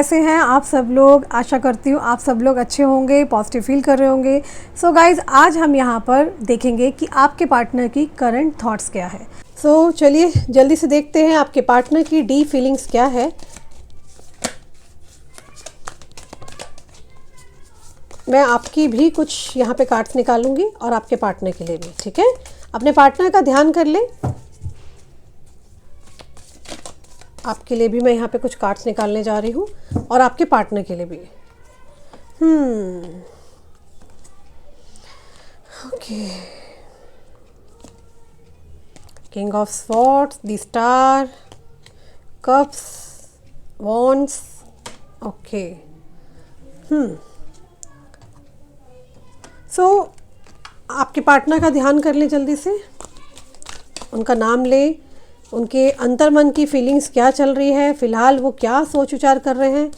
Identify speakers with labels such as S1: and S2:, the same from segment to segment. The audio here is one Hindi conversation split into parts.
S1: कैसे हैं आप सब लोग। आशा करती हूँ आप सब लोग अच्छे होंगे, पॉजिटिव फील कर रहे होंगे। सो गाइज़, आज हम यहाँ पर देखेंगे कि आपके पार्टनर की करंट थॉट्स क्या है। सो चलिए जल्दी से देखते हैं आपके पार्टनर की डीप फीलिंग्स क्या है। मैं आपकी भी कुछ यहाँ पे कार्ड्स निकालूंगी और आपके पार्टनर के लिए भी, ठीक है। अपने पार्टनर का ध्यान कर लें। आपके लिए भी मैं यहाँ पे कुछ कार्ड्स निकालने जा रही हूँ और आपके पार्टनर के लिए भी। Okay, king of swords, the star, cups, wands. Okay, so आपके पार्टनर का ध्यान कर लें जल्दी से, उनका नाम लें, उनके अंतर्मन की फीलिंग्स क्या चल रही है, फ़िलहाल वो क्या सोच विचार कर रहे हैं,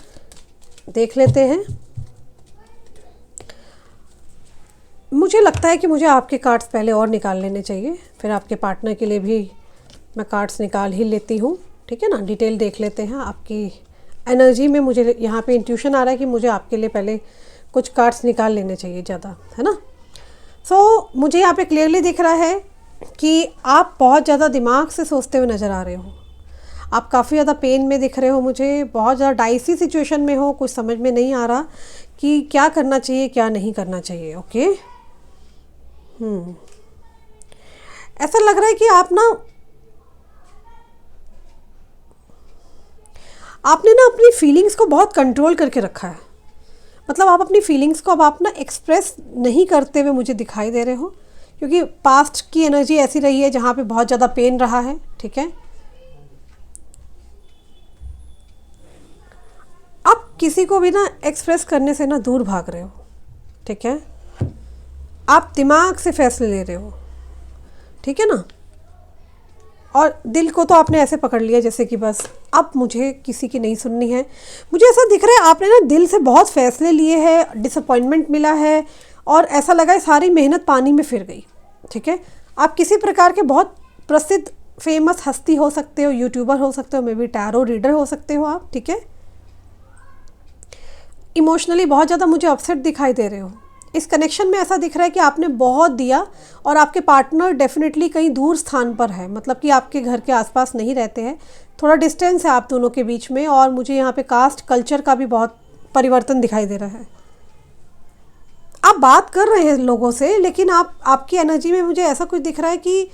S1: देख लेते हैं। मुझे लगता है कि मुझे आपके कार्ड्स पहले और निकाल लेने चाहिए, फिर आपके पार्टनर के लिए भी मैं कार्ड्स निकाल ही लेती हूँ, ठीक है ना। डिटेल देख लेते हैं आपकी एनर्जी में। मुझे यहाँ पे इंट्यूशन आ रहा है कि मुझे आपके लिए पहले कुछ कार्ड्स निकाल लेने चाहिए ज़्यादा, है ना। सो मुझे यहाँ पे क्लियरली दिख रहा है कि आप बहुत ज़्यादा दिमाग से सोचते हुए नज़र आ रहे हो। आप काफ़ी ज़्यादा पेन में दिख रहे हो मुझे, बहुत ज़्यादा डाइसी सिचुएशन में हो, कुछ समझ में नहीं आ रहा कि क्या करना चाहिए क्या नहीं करना चाहिए। ओके, ऐसा लग रहा है कि आपने ना अपनी फीलिंग्स को बहुत कंट्रोल करके रखा है। मतलब आप अपनी फीलिंग्स को अब आप ना एक्सप्रेस नहीं करते हुए मुझे दिखाई दे रहे हो, क्योंकि पास्ट की एनर्जी ऐसी रही है जहाँ पे बहुत ज़्यादा पेन रहा है, ठीक है। आप किसी को भी ना एक्सप्रेस करने से ना दूर भाग रहे हो, ठीक है। आप दिमाग से फैसले ले रहे हो, ठीक है ना। और दिल को तो आपने ऐसे पकड़ लिया जैसे कि बस अब मुझे किसी की नहीं सुननी है। मुझे ऐसा दिख रहा है आपने ना दिल से बहुत फैसले लिए हैं, डिसअपॉइंटमेंट मिला है और ऐसा लगा है सारी मेहनत पानी में फिर गई, ठीक है। आप किसी प्रकार के बहुत प्रसिद्ध फेमस हस्ती हो सकते हो, यूट्यूबर हो सकते हो, मे बी टैरो रीडर हो सकते हो आप, ठीक है। इमोशनली बहुत ज़्यादा मुझे अपसेट दिखाई दे रहे हो। इस कनेक्शन में ऐसा दिख रहा है कि आपने बहुत दिया और आपके पार्टनर डेफिनेटली कहीं दूर स्थान पर है, मतलब कि आपके घर के आसपास नहीं रहते हैं, थोड़ा डिस्टेंस है आप दोनों के बीच में। और मुझे यहाँ पे कास्ट कल्चर का भी बहुत परिवर्तन दिखाई दे रहा है। आप बात कर रहे हैं लोगों से, लेकिन आपकी एनर्जी में मुझे ऐसा कुछ दिख रहा है कि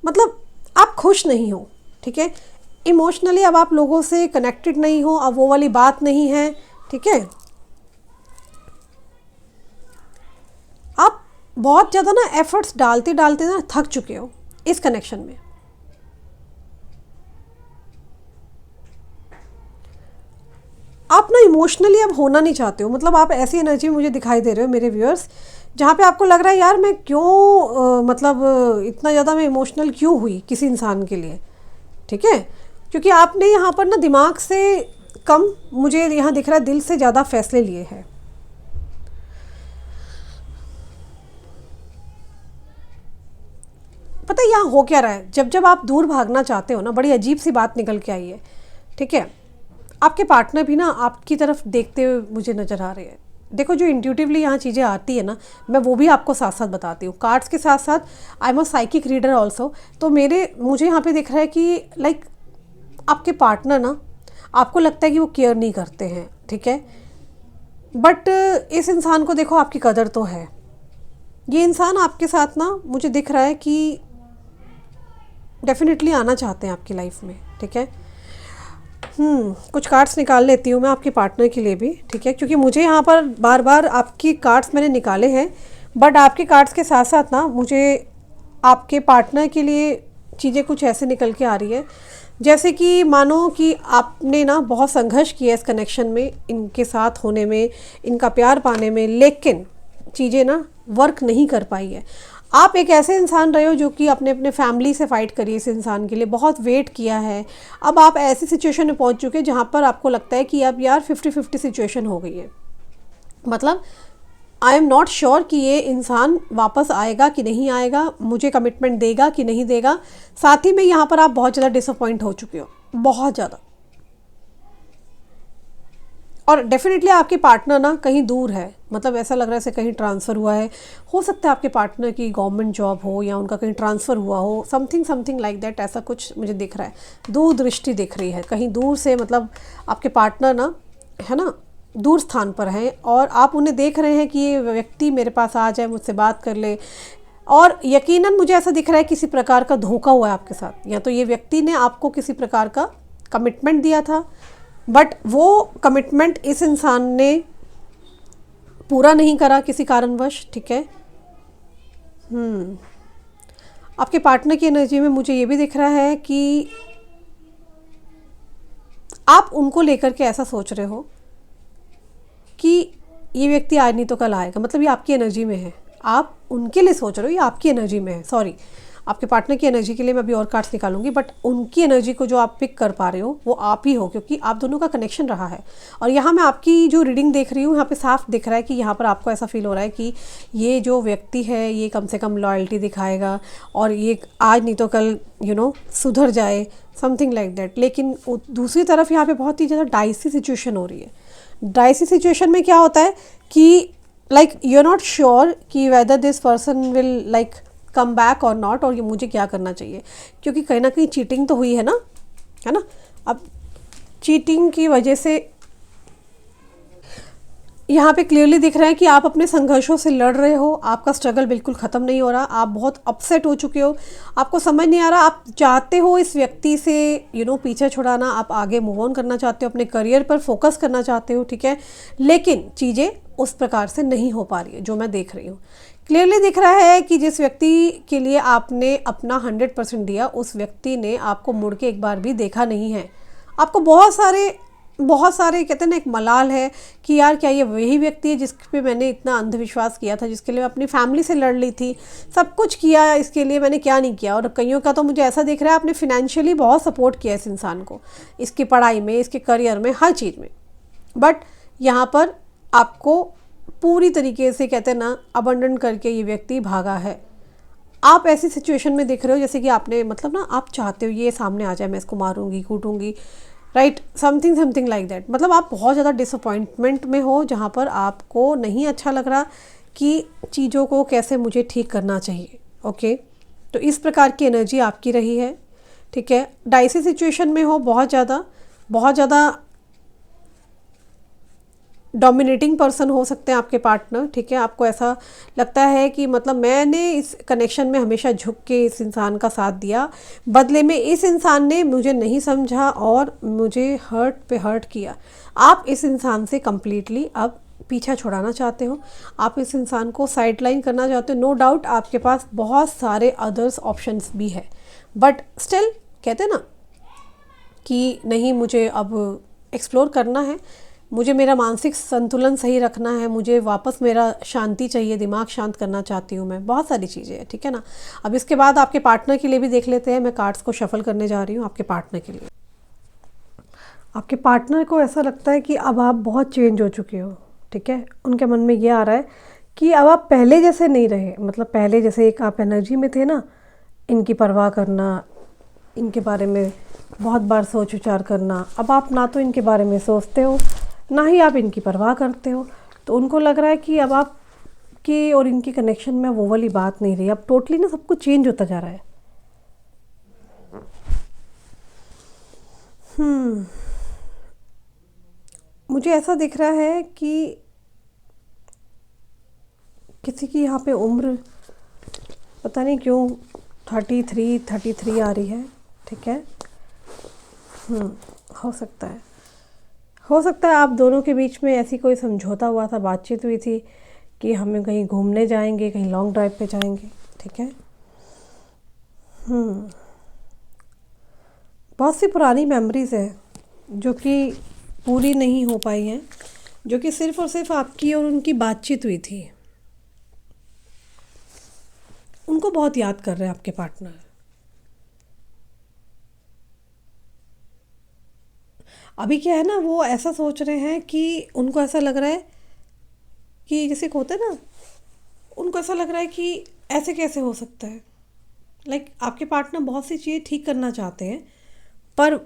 S1: मतलब आप खुश नहीं हो, ठीक है। इमोशनली अब आप लोगों से कनेक्टेड नहीं हो, अब वो वाली बात नहीं है, ठीक है। आप बहुत ज़्यादा ना एफर्ट्स डालते डालते ना थक चुके हो इस कनेक्शन में। आप ना इमोशनली अब होना नहीं चाहते हो, मतलब आप ऐसी एनर्जी मुझे दिखाई दे रहे हो मेरे व्यूअर्स, जहाँ पे आपको लग रहा है यार मैं क्यों मतलब इतना ज़्यादा मैं इमोशनल क्यों हुई किसी इंसान के लिए, ठीक है। क्योंकि आपने यहाँ पर ना दिमाग से कम, मुझे यहाँ दिख रहा है दिल से ज़्यादा फैसले लिए हैं। पता है यहाँ हो क्या रहा है, जब जब आप दूर भागना चाहते हो ना, बड़ी अजीब सी बात निकल के आई है, ठीक है। आपके पार्टनर भी ना आपकी तरफ देखते हुए मुझे नज़र आ रहे हैं। देखो जो इंट्यूटिवली यहाँ चीज़ें आती है ना, मैं वो भी आपको साथ साथ बताती हूँ। कार्ड्स के साथ साथ I am a psychic reader also. तो मुझे यहाँ पे दिख रहा है कि लाइक आपके पार्टनर ना, आपको लगता है कि वो केयर नहीं करते हैं, ठीक है। बट इस इंसान को देखो आपकी कदर तो है। ये इंसान आपके साथ ना मुझे दिख रहा है कि डेफिनेटली आना चाहते हैं आपकी लाइफ में, ठीक है। कुछ कार्ड्स निकाल लेती हूँ मैं आपके पार्टनर के लिए भी, ठीक है, क्योंकि मुझे यहाँ पर बार बार आपकी कार्ड्स मैंने निकाले हैं, बट आपके कार्ड्स के साथ साथ ना मुझे आपके पार्टनर के लिए चीज़ें कुछ ऐसे निकल के आ रही है जैसे कि मानो कि आपने ना बहुत संघर्ष किया इस कनेक्शन में, इनके साथ होने में, इनका प्यार पाने में, लेकिन चीज़ें ना वर्क नहीं कर पाई है। आप एक ऐसे इंसान रहे हो जो कि अपने फैमिली से फ़ाइट करी इस इंसान के लिए, बहुत वेट किया है। अब आप ऐसी सिचुएशन में पहुंच चुके हैं जहां पर आपको लगता है कि अब यार 50-50 सिचुएशन हो गई है। मतलब आई एम नॉट श्योर कि ये इंसान वापस आएगा कि नहीं आएगा, मुझे कमिटमेंट देगा कि नहीं देगा। साथ ही में यहाँ पर आप बहुत ज़्यादा डिसअपॉइंट हो चुके हो, बहुत ज़्यादा। और डेफिनेटली आपके पार्टनर ना कहीं दूर है, मतलब ऐसा लग रहा है जैसे कहीं ट्रांसफ़र हुआ है। हो सकता है आपके पार्टनर की गवर्नमेंट जॉब हो या उनका कहीं ट्रांसफ़र हुआ हो, समथिंग समथिंग लाइक दैट, ऐसा कुछ मुझे दिख रहा है। दूर दृष्टि दिख रही है कहीं दूर से, मतलब आपके पार्टनर ना, है ना, दूर स्थान पर हैं और आप उन्हें देख रहे हैं कि ये व्यक्ति मेरे पास आ जाए, मुझसे बात कर ले। और यकीनन मुझे ऐसा दिख रहा है किसी प्रकार का धोखा हुआ है आपके साथ, या तो ये व्यक्ति ने आपको किसी प्रकार का कमिटमेंट दिया था, बट वो कमिटमेंट इस इंसान ने पूरा नहीं करा किसी कारणवश, ठीक है। आपके पार्टनर की एनर्जी में मुझे ये भी दिख रहा है कि आप उनको लेकर के ऐसा सोच रहे हो कि ये व्यक्ति आज नहीं तो कल आएगा, मतलब ये आपकी एनर्जी में है। आप उनके लिए सोच रहे हो, ये आपकी एनर्जी में है। सॉरी, आपके पार्टनर की एनर्जी के लिए मैं अभी और कार्ड्स निकालूंगी, बट उनकी एनर्जी को जो आप पिक कर पा रहे हो वो आप ही हो, क्योंकि आप दोनों का कनेक्शन रहा है। और यहाँ मैं आपकी जो रीडिंग देख रही हूँ, यहाँ पे साफ दिख रहा है कि यहाँ पर आपको ऐसा फील हो रहा है कि ये जो व्यक्ति है ये कम से कम लॉयल्टी दिखाएगा और ये आज नहीं तो कल सुधर जाए, समथिंग लाइक दैट। लेकिन दूसरी तरफ यहाँ पे बहुत ही ज़्यादा डाइसी सिचुएशन हो रही है। डाइसी सिचुएशन में क्या होता है कि like you are not sure कि whether this person will like come back और नॉट, और ये मुझे क्या करना चाहिए, क्योंकि कहीं ना कहीं चीटिंग तो हुई है ना, है ना। अब चीटिंग की वजह से यहाँ पे क्लियरली दिख रहा है कि आप अपने संघर्षों से लड़ रहे हो, आपका स्ट्रगल बिल्कुल ख़त्म नहीं हो रहा, आप बहुत अपसेट हो चुके हो, आपको समझ नहीं आ रहा, आप चाहते हो इस व्यक्ति से पीछे छुड़ाना, आप आगे मूव ऑन करना चाहते हो, अपने करियर पर फोकस करना चाहते हो, ठीक है। लेकिन चीज़ें उस प्रकार से नहीं हो पा रही है जो मैं देख रही हूँ। क्लियरली दिख रहा है कि जिस व्यक्ति के लिए आपने अपना 100% दिया, उस व्यक्ति ने आपको मुड़ के एक बार भी देखा नहीं है। आपको बहुत सारे कहते हैं ना, एक मलाल है कि यार क्या ये वही व्यक्ति है जिस पे मैंने इतना अंधविश्वास किया था, जिसके लिए मैं अपनी फैमिली से लड़ ली थी, सब कुछ किया, इसके लिए मैंने क्या नहीं किया। और कईयों का तो मुझे ऐसा दिख रहा है आपने फिनेंशियली बहुत सपोर्ट किया इस इंसान को, इसकी पढ़ाई में, इसके करियर में, हर चीज़ में। बट यहाँ पर आपको पूरी तरीके से कहते हैं ना अबंडन करके ये व्यक्ति भागा है। आप ऐसी सिचुएशन में दिख रहे हो जैसे कि आपने मतलब ना, आप चाहते हो ये सामने आ जाए, मैं इसको मारूंगी, कूटूंगी, राइट, समथिंग लाइक दैट। मतलब आप बहुत ज़्यादा डिसअपॉइंटमेंट में हो, जहाँ पर आपको नहीं अच्छा लग रहा कि चीज़ों को कैसे मुझे ठीक करना चाहिए। ओके, तो इस प्रकार की एनर्जी आपकी रही है, ठीक है। डाइसी सिचुएशन में हो, बहुत ज़्यादा डोमिनेटिंग पर्सन हो सकते हैं आपके पार्टनर, ठीक है। आपको ऐसा लगता है कि मतलब मैंने इस कनेक्शन में हमेशा झुक के इस इंसान का साथ दिया, बदले में इस इंसान ने मुझे नहीं समझा और मुझे हर्ट पे हर्ट किया। आप इस इंसान से कम्प्लीटली अब पीछा छुड़ाना चाहते हो, आप इस इंसान को साइडलाइन करना चाहते हो। नो डाउट आपके पास बहुत सारे अदर्स ऑप्शंस भी है, बट स्टिल कहते हैं ना कि नहीं, मुझे अब एक्सप्लोर करना है, मुझे मेरा मानसिक संतुलन सही रखना है, मुझे वापस मेरा शांति चाहिए, दिमाग शांत करना चाहती हूँ मैं, बहुत सारी चीज़ें हैं, ठीक है ना। अब इसके बाद आपके पार्टनर के लिए भी देख लेते हैं। मैं कार्ड्स को शफल करने जा रही हूँ आपके पार्टनर के लिए। आपके पार्टनर को ऐसा लगता है कि अब आप बहुत चेंज हो चुके हो, ठीक है। उनके मन में ये आ रहा है कि अब आप पहले जैसे नहीं रहे, मतलब पहले जैसे एक आप एनर्जी में थे ना, इनकी परवाह करना, इनके बारे में बहुत बार सोच विचार करना, अब आप ना तो इनके बारे में सोचते हो, ना ही आप इनकी परवाह करते हो। तो उनको लग रहा है कि अब आपकी और इनकी कनेक्शन में वो वाली बात नहीं रही, अब टोटली ना सब कुछ चेंज होता जा रहा है। मुझे ऐसा दिख रहा है कि किसी की यहाँ पे उम्र पता नहीं क्यों 33 आ रही है, ठीक है। हो सकता है आप दोनों के बीच में ऐसी कोई समझौता हुआ था, बातचीत हुई थी कि हमें कहीं घूमने जाएंगे, कहीं लॉन्ग ड्राइव पे जाएंगे, ठीक है। बहुत सी पुरानी मेमोरीज़ है जो कि पूरी नहीं हो पाई हैं, जो कि सिर्फ़ और सिर्फ आपकी और उनकी बातचीत हुई थी। उनको बहुत याद कर रहे हैं आपके पार्टनर। अभी क्या है ना, वो ऐसा सोच रहे हैं कि उनको ऐसा लग रहा है कि जैसे होता है ना, उनको ऐसा लग रहा है कि ऐसे कैसे हो सकता है। लाइक आपके पार्टनर बहुत सी चीज़ें ठीक करना चाहते हैं, पर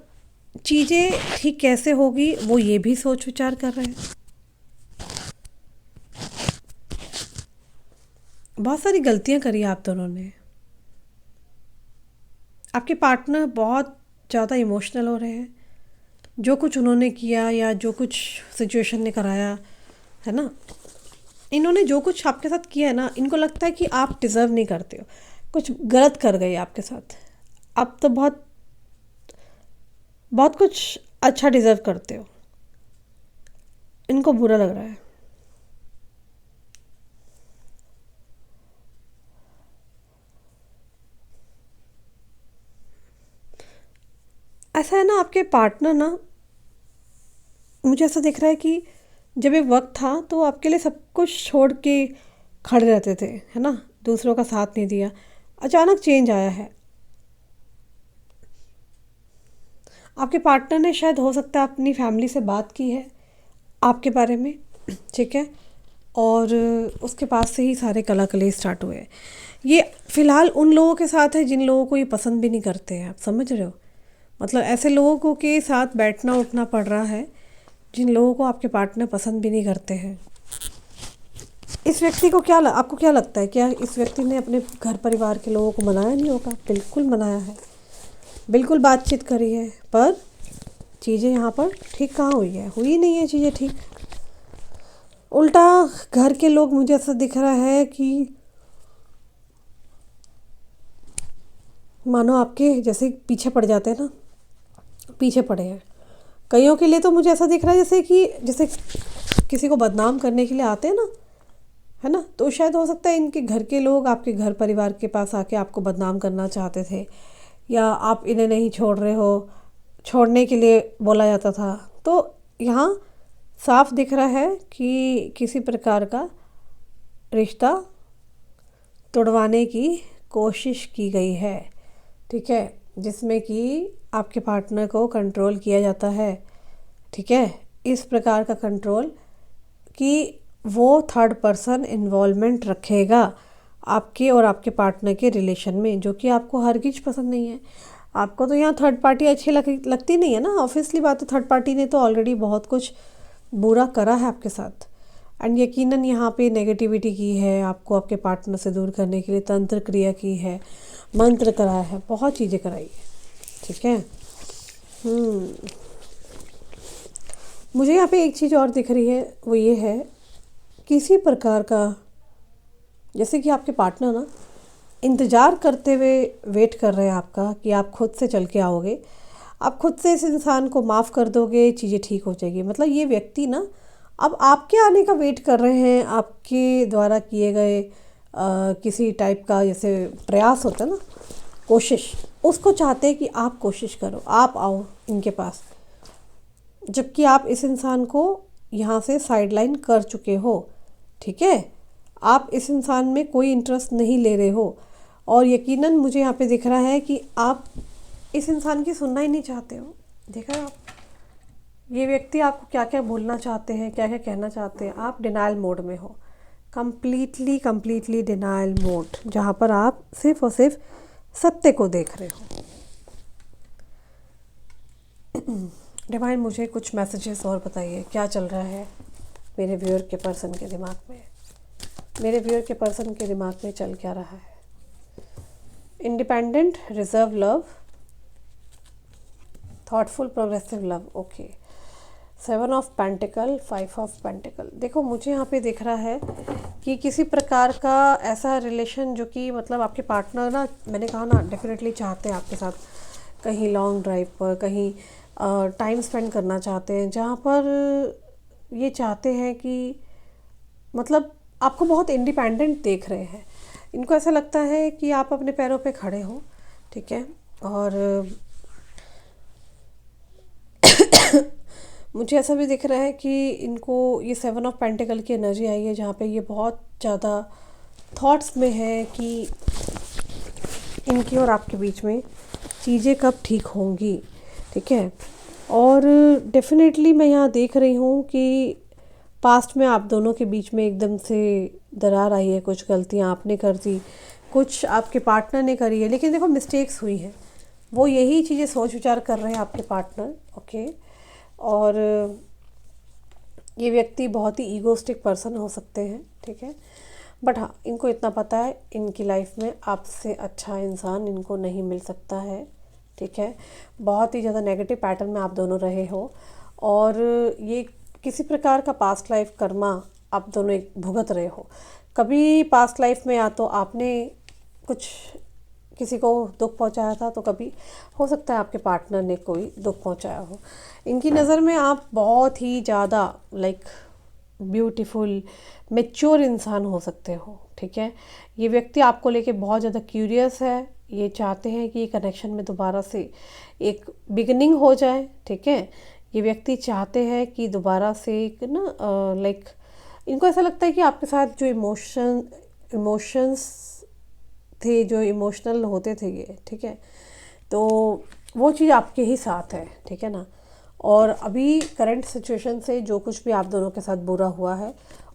S1: चीज़ें ठीक कैसे होगी वो ये भी सोच विचार कर रहे हैं। बहुत सारी गलतियां करी आप दोनों ने। आपके पार्टनर बहुत ज़्यादा इमोशनल हो रहे हैं, जो कुछ उन्होंने किया या जो कुछ सिचुएशन ने कराया है ना, इन्होंने जो कुछ आपके साथ किया है ना, इनको लगता है कि आप डिज़र्व नहीं करते हो, कुछ गलत कर गए आपके साथ। आप तो बहुत बहुत कुछ अच्छा डिज़र्व करते हो, इनको बुरा लग रहा है। ऐसा है ना, आपके पार्टनर ना, मुझे ऐसा दिख रहा है कि जब एक वक्त था तो आपके लिए सब कुछ छोड़ के खड़े रहते थे, है ना, दूसरों का साथ नहीं दिया। अचानक चेंज आया है। आपके पार्टनर ने शायद हो सकता है अपनी फैमिली से बात की है आपके बारे में, ठीक है, और उसके पास से ही सारे कला कले स्टार्ट हुए हैं। ये फ़िलहाल उन लोगों के साथ है जिन लोगों को ये पसंद भी नहीं करते हैं, आप समझ रहे हो। मतलब ऐसे लोगों को के साथ बैठना उठना पड़ रहा है जिन लोगों को आपके पार्टनर पसंद भी नहीं करते हैं। इस व्यक्ति को आपको क्या लगता है, क्या इस व्यक्ति ने अपने घर परिवार के लोगों को मनाया नहीं होगा? बिल्कुल मनाया है, बिल्कुल बातचीत करी है, पर चीज़ें यहाँ पर ठीक कहाँ हुई है? हुई नहीं है चीज़ें ठीक। उल्टा घर के लोग, मुझे ऐसा दिख रहा है कि मानो आपके जैसे पीछे पड़ जाते हैं ना, पीछे पड़े हैं। कईयों के लिए तो मुझे ऐसा दिख रहा है जैसे किसी को बदनाम करने के लिए आते हैं ना, है ना, तो शायद हो सकता है इनके घर के लोग आपके घर परिवार के पास आके आपको बदनाम करना चाहते थे, या आप इन्हें नहीं छोड़ रहे हो, छोड़ने के लिए बोला जाता था। तो यहाँ साफ दिख रहा है कि किसी प्रकार का रिश्ता तोड़वाने की कोशिश की गई है, ठीक है, जिसमें कि आपके पार्टनर को कंट्रोल किया जाता है, ठीक है, इस प्रकार का कंट्रोल कि वो थर्ड पर्सन इन्वॉल्वमेंट रखेगा आपके और आपके पार्टनर के रिलेशन में, जो कि आपको हरगिज पसंद नहीं है। आपको तो यहाँ थर्ड पार्टी अच्छी लगती नहीं है ना, ऑब्वियसली बात है, थर्ड पार्टी ने तो ऑलरेडी बहुत कुछ बुरा करा है आपके साथ, एंड यकीनन यहाँ पे नेगेटिविटी की है, आपको आपके पार्टनर से दूर करने के लिए तंत्र क्रिया की है, मंत्र कराया है, बहुत चीज़ें कराई है, ठीक है। मुझे यहाँ पे एक चीज़ और दिख रही है, वो ये है किसी प्रकार का, जैसे कि आपके पार्टनर ना इंतज़ार करते हुए वेट कर रहे हैं आपका कि आप खुद से चल के आओगे, आप खुद से इस इंसान को माफ़ कर दोगे, चीज़ें ठीक हो जाएगी। मतलब ये व्यक्ति ना अब आपके आने का वेट कर रहे हैं, आपके द्वारा किए गए किसी टाइप का जैसे प्रयास होता है ना, कोशिश, उसको चाहते हैं कि आप कोशिश करो, आप आओ इनके पास, जबकि आप इस इंसान को यहाँ से साइडलाइन कर चुके हो, ठीक है, आप इस इंसान में कोई इंटरेस्ट नहीं ले रहे हो, और यकीनन मुझे यहाँ पे दिख रहा है कि आप इस इंसान की सुनना ही नहीं चाहते हो। देखा है आप, ये व्यक्ति आपको क्या क्या बोलना चाहते हैं, क्या क्या कहना चाहते हैं, आप डिनाइल मोड में हो, कम्प्लीटली डिनाइल मोड, जहाँ पर आप सिर्फ और सिर्फ सत्य को देख रहे हो। डिवाइन, मुझे कुछ मैसेजेस और बताइए, क्या चल रहा है मेरे व्यूअर के पर्सन के दिमाग में, मेरे व्यूअर के पर्सन के दिमाग में चल क्या रहा है। Independent, reserve love, thoughtful, progressive love, okay. 7 of pentacle, 5 of pentacle. देखो मुझे यहाँ पे दिख रहा है कि किसी प्रकार का ऐसा रिलेशन जो कि मतलब आपके पार्टनर ना, मैंने कहा ना, डेफिनेटली चाहते हैं आपके साथ कहीं लॉन्ग ड्राइव पर, कहीं टाइम स्पेंड करना चाहते हैं, जहाँ पर ये चाहते हैं कि मतलब आपको बहुत इंडिपेंडेंट देख रहे हैं। इनको ऐसा लगता है कि आप अपने पैरों पे खड़े हो, ठीक है, और मुझे ऐसा भी दिख रहा है कि इनको ये 7 ऑफ पेंटिकल की एनर्जी आई है, जहाँ पे ये बहुत ज़्यादा थॉट्स में है कि इनकी और आपके बीच में चीज़ें कब ठीक होंगी, ठीक है। और डेफिनेटली मैं यहाँ देख रही हूँ कि पास्ट में आप दोनों के बीच में एकदम से दरार आई है, कुछ गलतियाँ आपने कर दी, कुछ आपके पार्टनर ने करी है, लेकिन देखो मिस्टेक्स हुई हैं, वो यही चीज़ें सोच विचार कर रहे हैं आपके पार्टनर। ओके, और ये व्यक्ति बहुत ही ईगोस्टिक पर्सन हो सकते हैं, ठीक है। बट हाँ, इनको इतना पता है इनकी लाइफ में आपसे अच्छा इंसान इनको नहीं मिल सकता है, ठीक है। बहुत ही ज़्यादा नेगेटिव पैटर्न में आप दोनों रहे हो, और ये किसी प्रकार का पास्ट लाइफ कर्मा आप दोनों एक भुगत रहे हो। कभी पास्ट लाइफ में या तो आपने कुछ किसी को दुख पहुंचाया था, तो कभी हो सकता है आपके पार्टनर ने कोई दुख पहुंचाया हो। इनकी नज़र में आप बहुत ही ज़्यादा लाइक ब्यूटीफुल मैच्योर इंसान हो सकते हो, ठीक है। ये व्यक्ति आपको लेके बहुत ज़्यादा क्यूरियस है, ये चाहते हैं कि ये कनेक्शन में दोबारा से एक बिगिनिंग हो जाए, ठीक है। ये व्यक्ति चाहते हैं कि दोबारा से एक ना लाइक इनको ऐसा लगता है कि आपके साथ जो इमोशंस थे, जो इमोशनल होते थे ये, ठीक है, तो वो चीज़ आपके ही साथ है, ठीक है ना। और अभी करंट सिचुएशन से जो कुछ भी आप दोनों के साथ बुरा हुआ है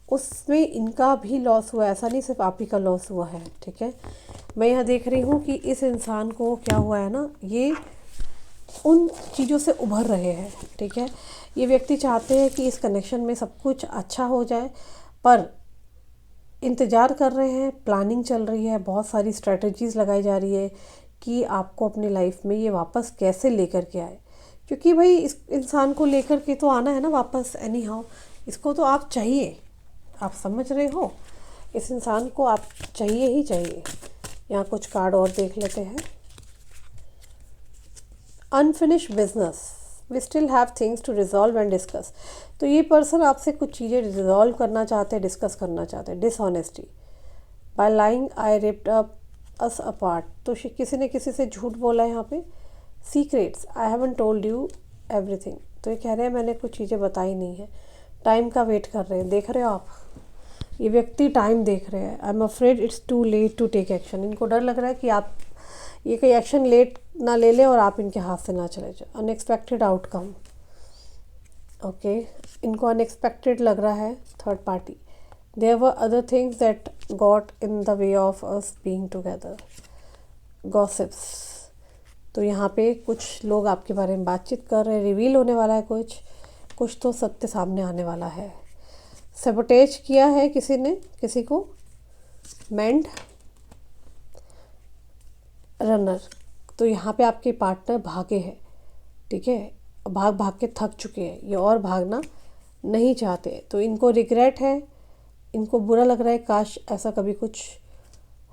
S1: उसमें इनका भी लॉस हुआ है, ऐसा नहीं सिर्फ आप ही का लॉस हुआ है, ठीक है। मैं यहाँ देख रही हूँ कि इस इंसान को क्या हुआ है ना, ये उन चीज़ों से उभर रहे हैं, ठीक है। ये व्यक्ति चाहते हैं कि इस कनेक्शन में सब कुछ अच्छा हो जाए, पर इंतज़ार कर रहे हैं, प्लानिंग चल रही है, बहुत सारी स्ट्रेटजीज़ लगाई जा रही है कि आपको अपनी लाइफ में ये वापस कैसे लेकर के आए। क्योंकि भाई इस इंसान को लेकर के तो आना है ना वापस, एनी हाउ इसको तो आप चाहिए, आप समझ रहे हो, इस इंसान को आप चाहिए ही चाहिए। यहाँ कुछ कार्ड और देख लेते हैं। Unfinished business, we still have things to resolve and discuss. तो ये पर्सन आपसे कुछ चीज़ें रिजॉल्व करना चाहते हैं, डिस्कस करना चाहते हैं। डिसऑनेस्टी, बाय लाइंग आई रिप्ड अप अस अपार्ट, तो किसी ने किसी से झूठ बोला है यहाँ पे। Secrets, I haven't told you everything, तो ये कह रहे हैं मैंने कुछ चीज़ें बताई नहीं है। टाइम का वेट कर रहे हैं, देख रहे हो आप, ये व्यक्ति टाइम देख रहे हैं। I am afraid it's too late to take action, इनको डर लग रहा है कि आप ये कोई एक्शन लेट ना ले लें और आप इनके हाथ से ना चले जाए। अनएक्सपेक्टेड आउटकम, ओके, इनको अनएक्सपेक्टेड लग रहा है third party. There were other things that got in the way of us being together. Gossips, तो यहाँ पे कुछ लोग आपके बारे में बातचीत कर रहे हैं, रिवील होने वाला है कुछ तो सत्य सामने आने वाला है। सैबोटेज किया है किसी ने किसी को। मेंड, रनर, तो यहाँ पे आपके पार्टनर भागे हैं, ठीक है, भाग भाग के थक चुके हैं, ये और भागना नहीं चाहते। तो इनको रिग्रेट है, इनको बुरा लग रहा है, काश ऐसा कभी कुछ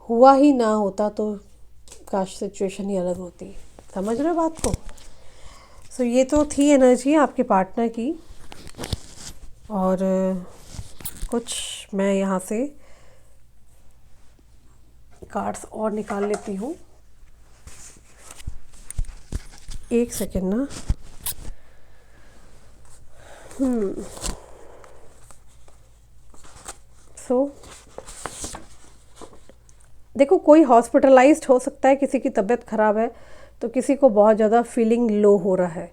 S1: हुआ ही ना होता, तो काश सिचुएशन ही अलग होती। समझ रहे हो बात को। सो ये तो थी एनर्जी आपके पार्टनर की। और कुछ मैं यहाँ से कार्ड्स और निकाल लेती हूँ, एक सेकेंड ना। सो देखो, कोई हॉस्पिटलाइज्ड हो सकता है, किसी की तबीयत ख़राब है, तो किसी को बहुत ज़्यादा फीलिंग लो हो रहा है,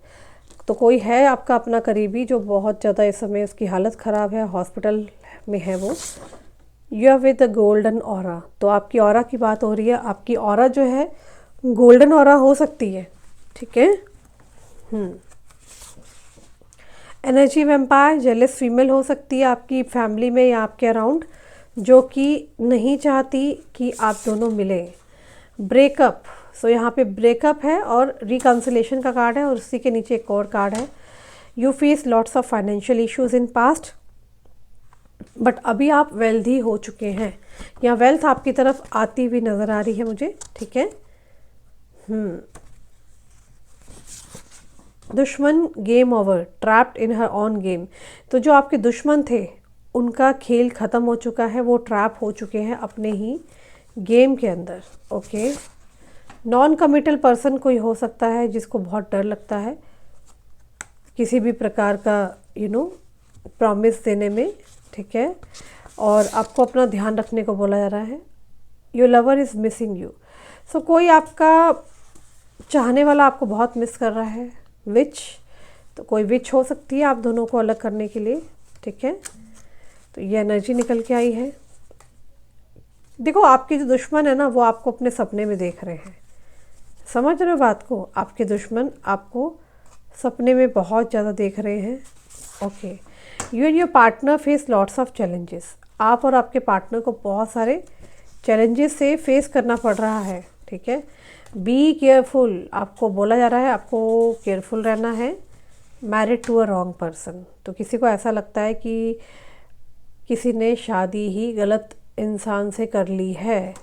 S1: तो कोई है आपका अपना करीबी जो बहुत ज़्यादा इस समय उसकी हालत ख़राब है, हॉस्पिटल में है वो। You are with the golden aura, तो आपकी ऑरा की बात हो रही है। आपकी ऑरा जो है गोल्डन ऑरा हो सकती है, ठीक है। एनर्जी वैम्पायर, जेलस फीमेल हो सकती है आपकी फैमिली में या आपके अराउंड, जो कि नहीं चाहती कि आप दोनों मिलें। ब्रेकअप, सो यहाँ पे ब्रेकअप है और रिकन्सिलेशन का कार्ड है, और उसी के नीचे एक और कार्ड है। You face lots of financial issues in past, but अभी आप वेल्दी हो चुके हैं, या वेल्थ आपकी तरफ आती हुई नज़र आ रही है मुझे, ठीक है। दुश्मन, game over, trapped in her on game, तो जो आपके दुश्मन थे उनका खेल ख़त्म हो चुका है, वो ट्रैप हो चुके हैं अपने ही गेम के अंदर, ओके। नॉन कमिटल पर्सन कोई हो सकता है जिसको बहुत डर लगता है किसी भी प्रकार का प्रॉमिस देने में, ठीक है, और आपको अपना ध्यान रखने को बोला जा रहा है। Your lover is missing you, so कोई आपका चाहने वाला आपको बहुत मिस कर रहा है। विच, तो कोई विच हो सकती है आप दोनों को अलग करने के लिए, ठीक है। तो ये एनर्जी निकल के आई है। देखो, आपके जो दुश्मन है ना, वो आपको अपने सपने में देख रहे हैं, समझ रहे हो बात को? आपके दुश्मन आपको सपने में बहुत ज़्यादा देख रहे हैं। Okay, you and your partner face lots of challenges. आप और आपके पार्टनर को बहुत सारे चैलेंजेस से फेस करना पड़ रहा है, ठीक है। बी केयरफुल, आपको बोला जा रहा है आपको केयरफुल रहना है। Married to a wrong person, तो किसी को ऐसा लगता है कि किसी ने शादी ही गलत इंसान से कर ली है।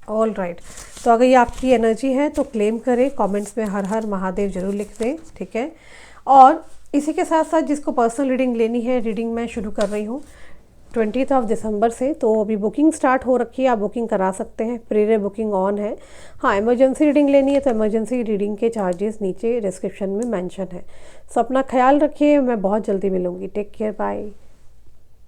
S1: ऑल राइट, तो अगर ये आपकी एनर्जी है तो क्लेम करें, कमेंट्स में हर हर महादेव जरूर लिख दें, ठीक है। और इसी के साथ साथ जिसको पर्सनल रीडिंग लेनी है, रीडिंग मैं शुरू कर रही हूँ 20 दिसंबर से, तो अभी बुकिंग स्टार्ट हो रखी है, आप बुकिंग करा सकते हैं, प्री बुकिंग ऑन है। हाँ, इमरजेंसी रीडिंग लेनी है तो इमरजेंसी रीडिंग के चार्जेस नीचे डिस्क्रिप्शन में मेंशन है। सो अपना ख्याल रखिए, मैं बहुत जल्दी मिलूँगी। Take care, bye.